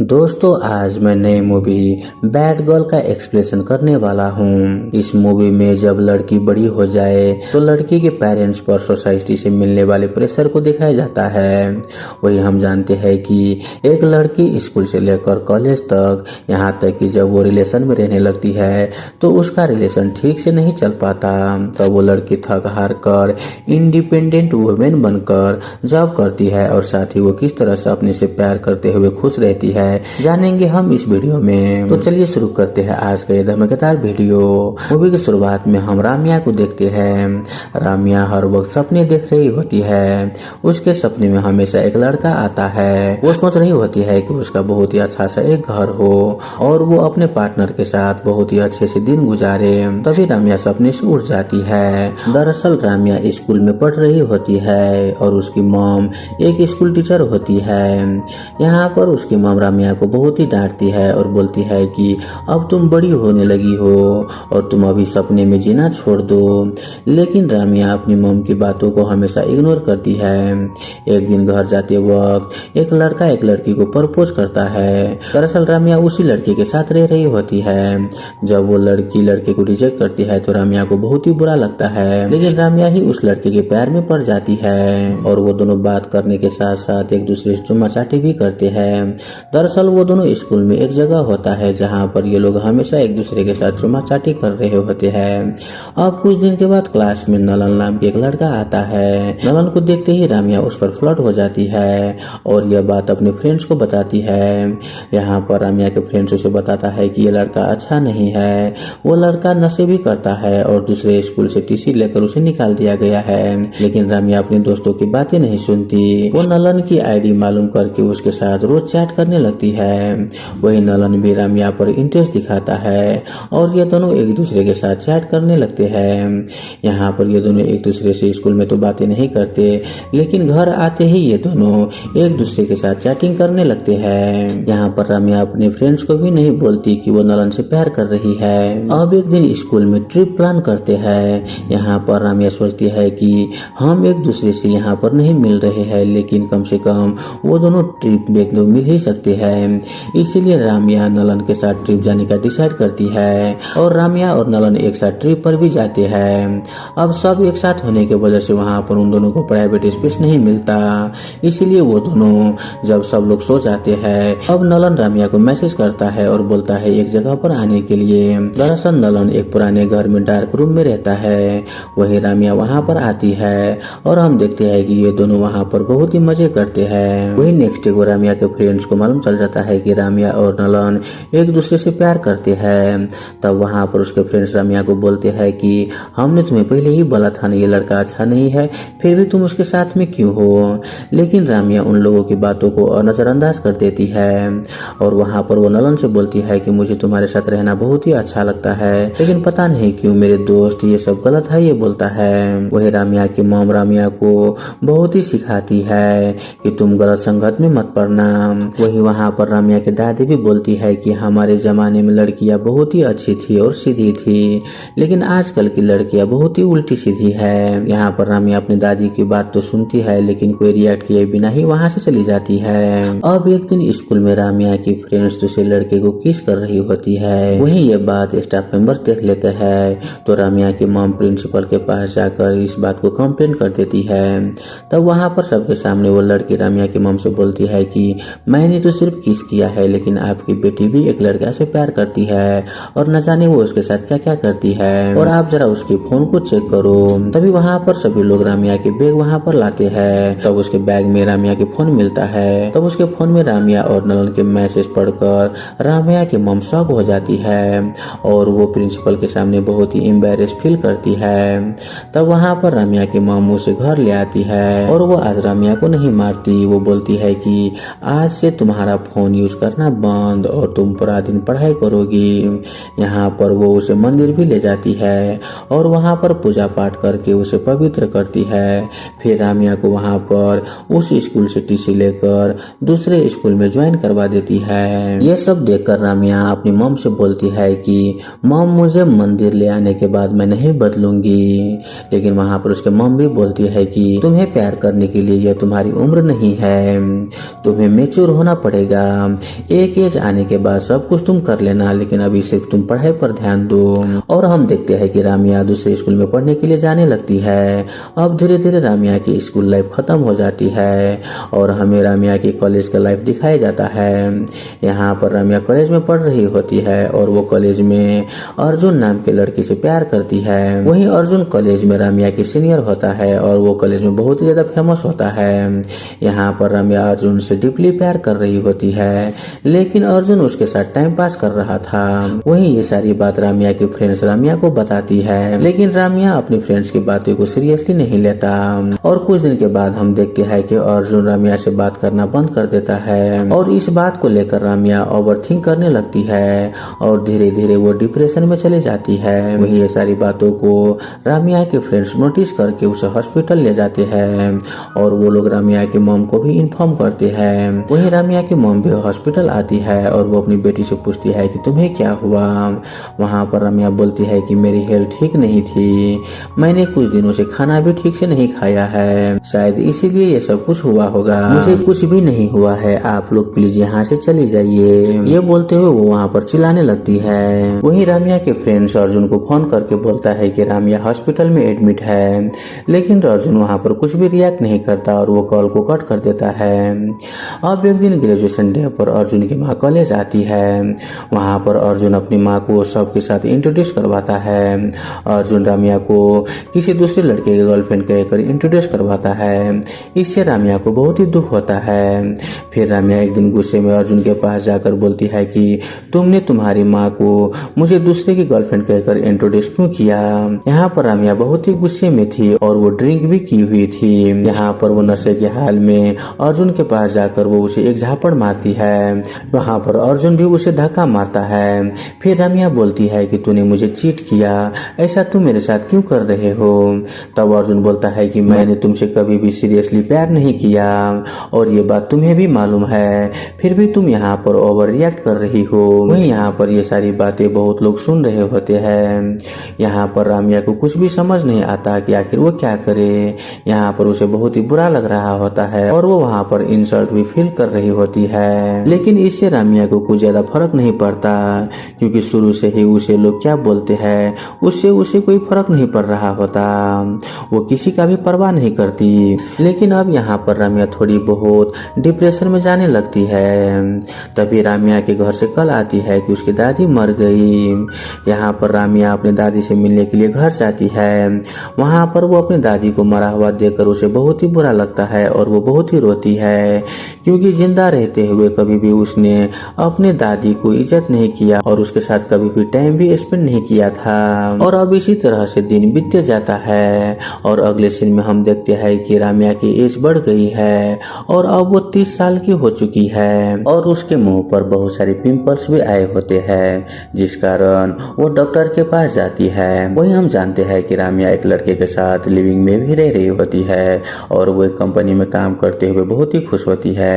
दोस्तों आज मैं नई मूवी बैड गर्ल का एक्सप्लेनेशन करने वाला हूँ। इस मूवी में जब लड़की बड़ी हो जाए तो लड़की के पेरेंट्स पर सोसाइटी से मिलने वाले प्रेशर को दिखाया जाता है। वही हम जानते हैं कि एक लड़की स्कूल से लेकर कॉलेज तक, यहाँ तक कि जब वो रिलेशन में रहने लगती है तो उसका रिलेशन ठीक से नहीं चल पाता। तब वो लड़की थक हार कर इंडिपेंडेंट वुमेन बनकर जॉब करती है और साथ ही वो किस तरह से अपने से प्यार करते हुए खुश रहती है जानेंगे हम इस वीडियो में। तो चलिए शुरू करते हैं आज का ये धमाकेदार वीडियो। मूवी की शुरुआत में हम रामिया को देखते हैं। रामिया हर वक्त सपने देख रही होती है। उसके सपने में हमेशा एक लड़का आता है। वो सोच रही होती है कि उसका बहुत ही अच्छा सा एक घर हो और वो अपने पार्टनर के साथ बहुत ही अच्छे से दिन गुजारे। तभी रामिया सपने से उठ जाती है। दरअसल रामिया स्कूल में पढ़ रही होती है और उसकी मॉम एक स्कूल टीचर होती है। यहाँ पर उसकी मॉम रामिया को बहुत ही डांटती है और बोलती है कि अब तुम बड़ी होने लगी हो और तुम अभी सपने में जीना छोड़ दो। लेकिन रामिया अपनी मॉम की बातों को हमेशा इग्नोर करती है। एक दिन घर जाते वक्त एक लड़का एक लड़की को प्रपोज करता है। दरअसल रामिया उसी लड़के के साथ रह रही होती है। जब वो लड़की लड़के को रिजेक्ट करती है तो रामिया को बहुत ही बुरा लगता है, लेकिन रामिया ही उस लड़के के प्यार में पड़ जाती है और वो दोनों बात करने के साथ साथ एक दूसरे से चुम्मा चाटी भी करते हैं। दरअसल वो दोनों स्कूल में एक जगह होता है जहाँ पर ये लोग हमेशा एक दूसरे के साथ चुम्मा चाटी कर रहे होते हैं। अब कुछ दिन के बाद क्लास में नलन नाम के एक लड़का आता है। नलन को देखते ही रामिया उस पर फ्लर्ट हो जाती है और यह बात अपने फ्रेंड्स को बताती है। यहाँ पर रामिया के फ्रेंड्स उसे बताता है कि ये लड़का अच्छा नहीं है, वो लड़का नशे भी करता है और दूसरे स्कूल से टीसी लेकर उसे निकाल दिया गया है। लेकिन रामिया अपने दोस्तों की बातें नहीं सुनती। वो नलन की आईडी मालूम करके उसके साथ रोज चैट करने लगती है। वही नलन भी रामिया पर इंटरेस्ट दिखाता है और ये दोनों एक दूसरे के साथ चैट करने लगते हैं। यहाँ पर ये दोनों एक दूसरे से स्कूल में तो बातें नहीं करते, लेकिन घर आते ही ये दोनों एक दूसरे के साथ चैटिंग करने लगते हैं। यहाँ पर रामिया अपने फ्रेंड्स को भी नहीं बोलती कि वो नलन से प्यार कर रही है। अब एक दिन स्कूल में ट्रिप प्लान करते हैं। यहाँ पर रामिया सोचती है कि हम एक दूसरे से यहाँ पर नहीं मिल रहे हैं, लेकिन कम से कम वो दोनों ट्रिप में तो मिल ही सकते हैं। इसीलिए रामिया नलन के साथ ट्रिप जाने का डिसाइड करती है और रामिया और नलन एक साथ ट्रिप पर भी जाते हैं। अब सब एक साथ होने की वजह से वहाँ पर उन दोनों को प्राइवेट स्पेस नहीं मिलता, इसीलिए वो दोनों जब सब लोग सो जाते हैं अब नलन रामिया को मैसेज करता है और बोलता है एक जगह पर आने के लिए। दरअसल नलन एक पुराने घर में डार्क रूम में रहता है। वही रामिया वहाँ पर आती है और हम देखते हैं कि ये दोनों वहाँ पर बहुत ही मजे करते हैं। वही नेक्स्ट डे को रामिया के फ्रेंड्स को मालूम चल जाता है कि रामिया और नलन एक दूसरे से प्यार करते हैं। तब वहाँ पर उसके फ्रेंड्स रामिया को बोलते हैं कि हमने तुम्हें पहले ही बोला था ना ये लड़का अच्छा नहीं है, फिर भी तुम उसके साथ में क्यों हो। लेकिन रामिया उन लोगों की बातों को नजरअंदाज कर देती है और वहाँ पर वो नलन से बोलती है कि मुझे तुम्हारे साथ रहना बहुत ही अच्छा लगता है, लेकिन पता नहीं क्यों मेरे दोस्त ये सब गलत है ये बोलता है। वही रामिया की मॉम रामिया को बहुत ही सिखाती है कि तुम गलत संगत में मत पड़ना। वही वहाँ पर रामिया की दादी भी बोलती है कि हमारे जमाने में लड़कियां बहुत ही अच्छी थी और सीधी थी, लेकिन आजकल की लड़कियां बहुत ही उल्टी सीधी है। यहाँ पर रामिया अपनी दादी की बात तो सुनती है, लेकिन कोई रिएक्ट किए बिना ही वहाँ से चली जाती है। अब एक दिन स्कूल में रामिया की फ्रेंड्स दूसरे लड़के को किस कर रही होती है। वही ये बात स्टाफ मेंबर देख लेते हैं तो रामिया की मॉम प्रिंसिपल के पास जाकर इस बात को कंप्लेन कर देती है। तब वहाँ पर सबके सामने वो लड़की रामिया की मॉम से बोलती है कि मैंने तो सिर्फ किस किया है, लेकिन आपकी बेटी भी एक लड़का से प्यार करती है और न जाने वो उसके साथ क्या क्या करती है, और आप जरा उसके फोन को चेक करो। तभी वहाँ पर सभी लोग रामिया के बैग वहाँ पर लाते हैं। तब उसके बैग में रामिया के फोन मिलता है। तब उसके फोन में रामिया और नलन के मैसेज पढ़कर रामिया की मॉम शॉक हो जाती है और वो प्रिंसिपल के सामने बहुत ही एम्बैरेस फील करती है। तब वहाँ पर रामिया की मॉम उसे घर ले आती है और वो आज रामिया को नहीं मारती। वो बोलती है कि आज से तुम्हारा फोन यूज करना बंद और तुम पूरा दिन पढ़ाई करोगी। यहाँ पर वो उसे मंदिर भी ले जाती है और वहाँ पर पूजा पाठ करके उसे पवित्र करती है। फिर रामिया को वहाँ पर उस स्कूल से टीसी लेकर दूसरे स्कूल में ज्वाइन करवा देती है। ये सब देखकर रामिया अपनी मॉम से बोलती है कि मॉम मुझे मंदिर ले आने के बाद मैं नहीं बदलूंगी। लेकिन वहाँ पर उसके मॉम भी बोलती है कि तुम्हें प्यार करने के लिए यह तुम्हारी उम्र नहीं है, तुम्हें मैच्योर होना पड़ेगा। पड़ेगा। एक एज आने के बाद सब कुछ तुम कर लेना, लेकिन अभी सिर्फ तुम पढ़ाई पर ध्यान दो। और हम देखते हैं कि रामिया दूसरे स्कूल में पढ़ने के लिए जाने लगती है। अब धीरे धीरे रामिया की स्कूल लाइफ खत्म हो जाती है और हमें रामिया की कॉलेज का लाइफ दिखाया जाता है। यहाँ पर रामिया कॉलेज में पढ़ रही होती है और वो कॉलेज में अर्जुन नाम के लड़की से प्यार करती है। वहीं अर्जुन कॉलेज में रामिया की सीनियर होता है और वो कॉलेज में बहुत ही ज्यादा फेमस होता है। यहाँ पर रामिया अर्जुन से डीपली प्यार कर रही होती है, लेकिन अर्जुन उसके साथ टाइम पास कर रहा था। वहीं ये सारी बात रामिया की फ्रेंड्स रामिया को बताती है, लेकिन रामिया अपनी फ्रेंड्स की बातों को सीरियसली नहीं लेता। और कुछ दिन के बाद हम देखते हैं कि अर्जुन रामिया से बात करना बंद कर देता है और इस बात को लेकर रामिया ओवरथिंक करने लगती है और धीरे धीरे वो डिप्रेशन में चली जाती है। वही ये सारी बातों को रामिया के फ्रेंड्स नोटिस करके उसे हॉस्पिटल ले जाते हैं और वो लोग रामिया की मॉम को भी इन्फॉर्म करते हैं। वही रामिया की मॉम भी हॉस्पिटल आती है और वो अपनी बेटी से पूछती है कि तुम्हें क्या हुआ। वहाँ पर रामिया बोलती है कि मेरी हेल्थ ठीक नहीं थी, मैंने कुछ दिनों से खाना भी ठीक से नहीं खाया है, शायद इसीलिए ये सब कुछ हुआ होगा। मुझे कुछ भी नहीं हुआ है, आप लोग प्लीज यहाँ से चले जाइए। ये बोलते हुए वो वहाँ पर चिल्लाने लगती है। वहीं रामिया के फ्रेंड्स अर्जुन को फोन करके बोलता है कि रामिया हॉस्पिटल में एडमिट है, लेकिन अर्जुन वहाँ पर कुछ भी रिएक्ट नहीं करता और वो कॉल को कट कर देता है। अब एक दिन ग्रेजुएशन डे पर अर्जुन की माँ कॉलेज आती है। वहाँ पर अर्जुन अपनी माँ को सबके साथ इंट्रोड्यूस करवाता है। अर्जुन रामिया को किसी दूसरे लड़के के गर्लफ्रेंड कहकर इंट्रोड्यूस करवाता है। इससे रामिया को बहुत ही दुख होता है। फिर रामिया एक दिन गुस्से में अर्जुन के पास जाकर बोलती है कि तुमने तुम्हारी माँ को मुझे दूसरे की गर्लफ्रेंड कहकर इंट्रोड्यूस क्यों किया। यहाँ पर रामिया बहुत ही गुस्से में थी और वो ड्रिंक भी की हुई थी। यहाँ पर वो नशे के हाल में अर्जुन के पास जाकर वो उसे एक झापड़ मारती है। वहाँ पर अर्जुन भी उसे धक्का मारता है। फिर रामिया बोलती है कि तूने मुझे चीट किया, ऐसा तुम मेरे साथ क्यों कर रहे हो। तब अर्जुन बोलता है कि मैंने तुमसे कभी भी सीरियसली प्यार नहीं किया और ये बात तुम्हें भी मालूम है, फिर भी तुम यहाँ पर ओवर रिएक्ट कर रही हो। वहीं यहाँ पर ये सारी बातें बहुत लोग सुन रहे होते हैं। यहाँ पर रामिया को कुछ भी समझ नहीं आता कि आखिर वो क्या करे। यहाँ पर उसे बहुत ही बुरा लग रहा होता है और वो वहाँ पर इंसल्ट भी फील कर रही होती है, लेकिन इससे रामिया को कुछ ज्यादा फर्क नहीं पड़ता क्योंकि शुरू से ही उसे लोग क्या बोलते हैं उससे उसे कोई फर्क नहीं पड़ रहा होता। वो किसी का भी परवाह नहीं करती। लेकिन अब यहाँ पर रामिया थोड़ी बहुत डिप्रेशन में जाने लगती है। तभी रामिया के घर से कॉल आती है कि उसकी दादी मर गई। यहाँ पर रामिया अपनी दादी से मिलने के लिए घर जाती है। वहाँ पर वो अपनी दादी को मरा हुआ देखकर उसे बहुत ही बुरा लगता है और वो बहुत ही रोती है क्योंकि जिंदा रहते हुए कभी भी उसने अपने दादी को इज्जत नहीं किया और उसके साथ कभी भी टाइम भी स्पेंड नहीं किया था। और अब इसी तरह से दिन बीतते जाता है और अगले सीन में हम देखते हैं कि रामिया की एज बढ़ गई है और अब वो 30 साल की हो चुकी है और उसके मुंह पर बहुत सारे पिंपल्स भी आए होते हैं, जिस कारण वो डॉक्टर के पास जाती है। वही हम जानते हैं कि रामिया एक लड़के के साथ लिविंग में भी रह रही होती है और वो एक कंपनी में काम करते हुए बहुत ही खुश होती है।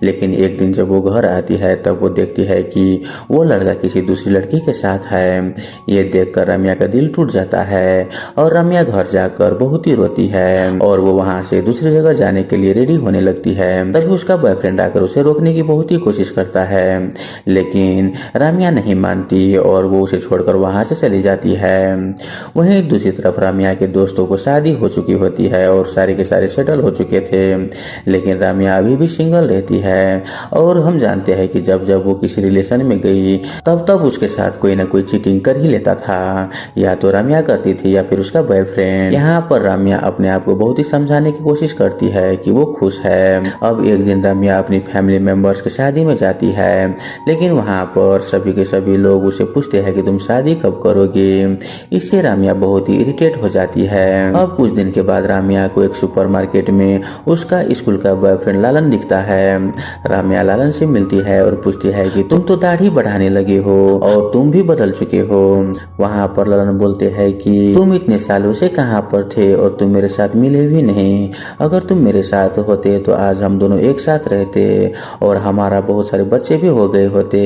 लेकिन एक दिन जब वो घर आती है तब वो देखती है कि वो लड़का किसी दूसरी लड़की के साथ है। ये देखकर रामिया का दिल टूट जाता है और रामिया घर जाकर बहुत ही रोती है और वो वहाँ से दूसरी जगह जाने के लिए रेडी होने लगती है। तभी उसका बॉयफ्रेंड आकर उसे रोकने की बहुत ही कोशिश करता है, लेकिन रामिया नहीं मानती और वो उसे छोड़कर वहाँ से चली जाती है। वहीं दूसरी तरफ रामिया के दोस्तों को शादी हो चुकी होती है और सारे के सारे सेटल हो चुके थे, लेकिन रामिया अभी भी सिंगल रहती है। और हम जानते हैं कि जब जब वो किसी रिलेशन में गई तब तब उसके साथ कोई ना कोई चीटिंग कर ही लेता था, या तो रामिया करती थी या फिर उसका बॉयफ्रेंड। यहाँ पर रामिया अपने आप को बहुत ही समझाने की कोशिश करती है कि वो खुश है। अब एक दिन रामिया अपनी फैमिली मेंबर्स की शादी में जाती है, लेकिन वहाँ पर सभी के सभी लोग उसे पूछते हैं कि तुम शादी कब करोगे। इससे रामिया बहुत ही इरिटेट हो जाती है। अब कुछ दिन के बाद रामिया को एक सुपरमार्केट में उसका स्कूल का बॉयफ्रेंड लालन दिखता है। रामिया लालन से मिलती है और पूछती है कि तुम तो दाढ़ी बढ़ाने लगे हो और तुम भी बदल चुके हो। वहाँ पर लालन बोलते हैं कि तुम इतने सालों से कहाँ पर थे और तुम मेरे साथ मिले भी नहीं। अगर तुम मेरे साथ होते तो आज हम दोनों एक साथ रहते और हमारा बहुत सारे बच्चे भी हो गए होते।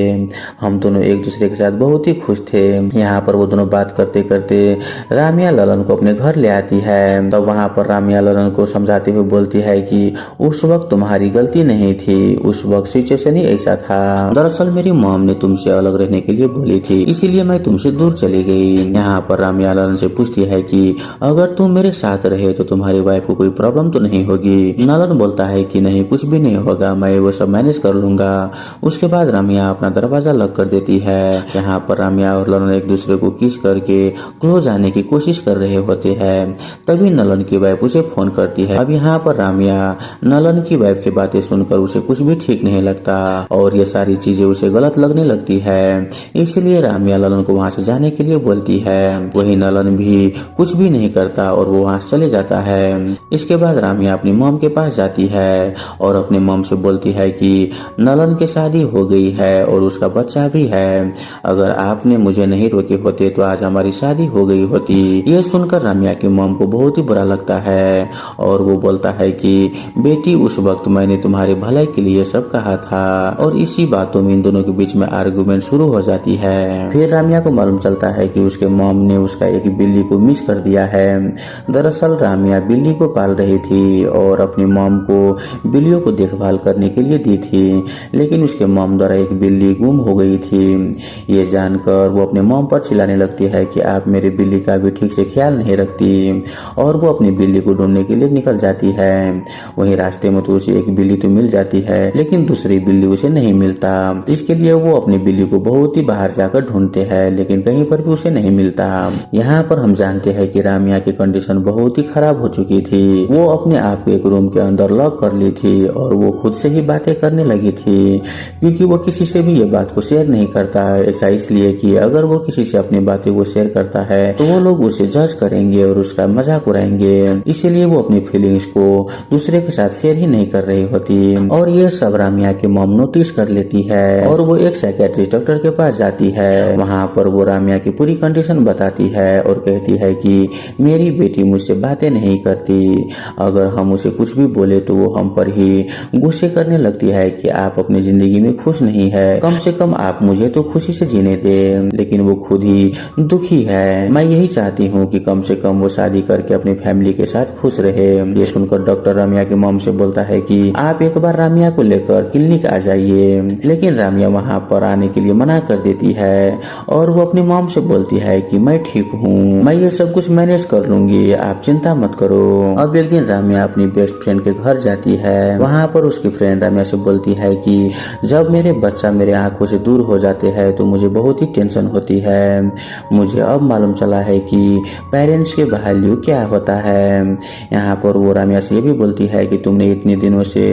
हम दोनों एक दूसरे के साथ बहुत ही खुश थे। यहाँ पर वो दोनों बात करते करते रामिया लालन को अपने घर ले आती है। तब वहाँ पर रामिया लालन को समझाते हुए बोलती है कि उस वक्त तुम्हारी गलती नहीं थी, उस वक्त सिचुएशन ही ऐसा था। दरअसल मेरी मॉम ने तुमसे अलग रहने के लिए बोली थी, इसीलिए मैं तुमसे दूर चली गई। यहाँ पर राम्या नलन से पूछती है कि अगर तुम मेरे साथ रहे तो तुम्हारी वाइफ को कोई प्रॉब्लम तो नहीं होगी। नलन बोलता है कि नहीं, कुछ भी नहीं होगा, मैं वो सब मैनेज कर लूंगा। उसके बाद राम्या अपना दरवाजा लॉक कर देती है। यहाँ पर राम्या और नलन एक दूसरे को किस करके क्लोज आने की कोशिश कर रहे होते हैं। तभी नलन की वाइफ उसे फोन करती है। अब यहाँ पर राम्या नलन की वाइफ की बातें सुनकर उसे कुछ भी ठीक नहीं लगता और ये सारी चीजें उसे गलत लगने लगती है। इसलिए राम्या नलन को वहाँ से जाने के लिए बोलती है। वही नलन भी कुछ भी नहीं करता और वो वहाँ चले जाता है। इसके बाद राम्या अपनी मॉम के पास जाती है और अपने मॉम से बोलती है कि नलन की शादी हो गई है और उसका बच्चा भी है। अगर आपने मुझे नहीं रोके होते तो आज हमारी शादी हो गई होती। ये सुनकर राम्या की मॉम को बहुत ही बुरा लगता है और वो बोलता है कि बेटी, उस वक्त मैंने तुम्हारे भलाई के लिए सब कहा था। और इसी बातों में इन दोनों के बीच में आर्गुमेंट शुरू हो जाती है। फिर राम्या को मालूम चलता है कि उसके मॉम ने उसका एक बिल्ली को मिस कर दिया है। दरअसल राम्या बिल्ली को पाल रही थी और अपनी मॉम को बिल्लियों को देखभाल करने के लिए दी थी, लेकिन उसके मॉम द्वारा एक बिल्ली गुम हो गई थी। ये जानकर वो अपने मॉम पर चिल्लाने लगती है कि आप मेरे बिल्ली का भी ठीक से ख्याल नहीं रखती और वो अपनी बिल्ली को ढूंढने के लिए निकल जाती है। वहीं रास्ते में तो उसे एक बिल्ली तो मिल जाती है, लेकिन दूसरी बिल्ली उसे नहीं मिलता। इसके लिए वो अपनी बिल्ली को बहुत ही बाहर जाकर ढूंढते हैं, लेकिन कहीं पर भी उसे नहीं मिलता। यहाँ पर हम जानते हैं कि राम्या की कंडीशन बहुत ही खराब हो चुकी थी। वो अपने आप को एक रूम के अंदर लॉक कर ली थी और वो खुद से ही बातें करने लगी थी, क्योंकि वो किसी से भी ये बात को शेयर नहीं करता। ऐसा इसलिए कि अगर वो किसी से अपनी बातें को शेयर करता है तो वो लोग उसे जज करेंगे और उसका मजाक उड़ाएंगे। इसीलिए वो अपनी फीलिंग्स को दूसरे के साथ शेयर ही नहीं कर रही होती। और ये सब राम्या की मॉम नोटिस कर लेती है और वो एक साइकियाट्रिस्ट डॉक्टर के पास जाती है। वहाँ पर वो राम्या की पूरी कंडीशन बताती है और कहती है कि मेरी बेटी मुझसे बातें नहीं करती, अगर हम उसे कुछ भी बोले तो वो हम पर ही गुस्से करने लगती है कि आप अपनी जिंदगी में खुश नहीं है, कम से कम आप मुझे तो खुशी से जीने दे। लेकिन वो खुद ही दुखी है। मैं यही चाहती हूँ कि कम से कम वो शादी करके अपनी फैमिली के साथ खुश रहे। ये सुनकर डॉक्टर राम्या की मॉम से बोलता है कि आप एक बार राम्या को लेकर क्लिनिक आ जाइए, लेकिन राम्या वहाँ पर आने के लिए मना कर देती है और वो अपनी मॉम से बोलती है कि मैं ठीक हूँ, मैं ये सब कुछ मैनेज कर लूंगी, आप चिंता मत करो। अब एक दिन राम्या अपनी बेस्ट फ्रेंड के घर जाती है। वहाँ पर उसकी फ्रेंड राम्या से बोलती है कि जब मेरे बच्चा मेरे आंखों से दूर हो जाते हैं तो मुझे बहुत ही टेंशन होती है। मुझे अब मालूम चला है कि पेरेंट्स के वैल्यू क्या होता है। यहाँ पर वो राम्या से ये भी बोलती है कि तुमने इतने दिनों से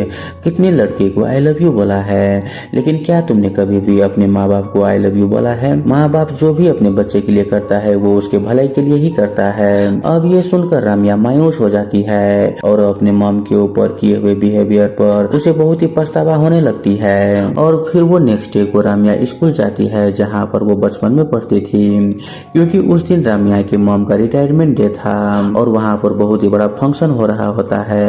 कितने लड़के को आई लव यू बोला है, लेकिन क्या तुमने कभी भी अपने माँ बाप को आई लव यू बोला है? माँ बाप जो भी अपने बच्चे के लिए करता है वो उसके भलाई के लिए ही करता है। अब ये सुनकर राम्या मायूस हो जाती है और अपने मॉम के ऊपर किए हुए बिहेवियर पर उसे बहुत ही पछतावा होने लगती है। और फिर वो नेक्स्ट डे को राम्या स्कूल जाती है जहाँ पर वो बचपन में पढ़ती थी, क्योंकि उस दिन राम्या के मॉम का रिटायरमेंट डे था और वहाँ पर बहुत ही बड़ा फंक्शन हो रहा होता है।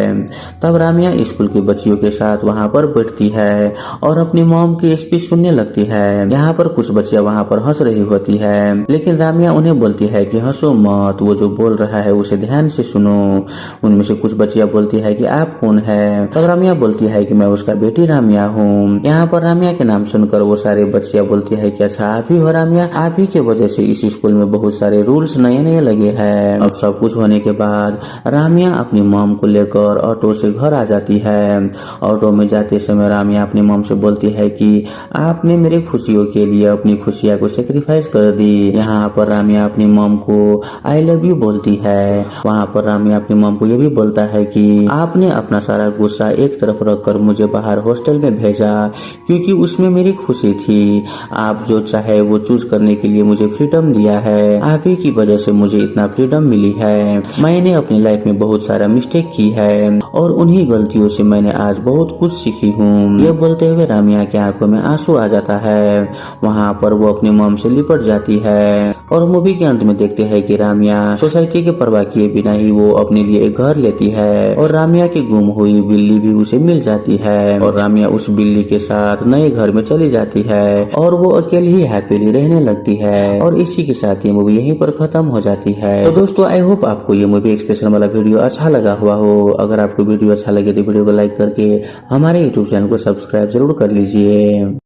तब राम्या स्कूल की बच्चियों के साथ वहाँ पर बैठती है और अपनी मॉम की स्पीच सुनने लगती है। यहाँ पर कुछ बच्चियां वहाँ पर हंस रही होती है, लेकिन राम्या उन्हें बोलती है कि हंसो मत, वो जो बोल रहा है उसे ध्यान से सुनो। उनमें से कुछ बच्चियां बोलती है कि आप कौन है? तब राम्या बोलती है कि मैं उसका बेटी राम्या हूँ। यहाँ पर राम्या के नाम सुनकर वो सारे बच्चियां बोलती है कि अच्छा आप ही हो राम्या, आप ही की वजह से इस स्कूल में बहुत सारे रूल्स नए नए लगे हैं। अब सब कुछ होने के बाद राम्या अपनी मॉम को लेकर ऑटो से घर आ जाती है। ऑटो में जाते समय राम्या अपनी मॉम से बोलती है कि आपने मेरी खुशियों के लिए अपनी खुशियाँ को सेक्रीफाइस कर दी। यहाँ पर राम्या अपनी मॉम को आई लव यू बोलती है। वहाँ पर राम्या अपनी मॉम को ये भी बोलता है कि आपने अपना सारा गुस्सा एक तरफ रखकर मुझे बाहर हॉस्टल में भेजा, क्योंकि उसमें मेरी खुशी थी। आप जो चाहे वो चूज करने के लिए मुझे फ्रीडम दिया है, आप ही की वजह से मुझे इतना फ्रीडम मिली है। मैंने अपनी लाइफ में बहुत सारा मिस्टेक की है और उन्हीं गलतियों से मैंने आज बहुत कुछ सीखी हूँ। ये बोलते हुए राम्या की आंखों में आंसू आ जाता है। वहाँ पर वो अपनी मॉम से लिपट जाती है और मूवी के अंत में देखते हैं कि रामिया सोसाइटी के परवाह किए बिना ही वो अपने लिए एक घर लेती है और रामिया की गुम हुई बिल्ली भी उसे मिल जाती है और रामिया उस बिल्ली के साथ नए घर में चली जाती है और वो अकेली ही हैप्पीली रहने लगती है और इसी के साथ ये मूवी यहीं पर खत्म हो जाती है। तो दोस्तों आई होप आपको ये मूवी एक्सप्रेशन वाला वीडियो अच्छा लगा हुआ हो। अगर आपको वीडियो अच्छा लगे तो वीडियो को लाइक करके हमारे यूट्यूब चैनल को सब्सक्राइब जरूर कर लीजिए।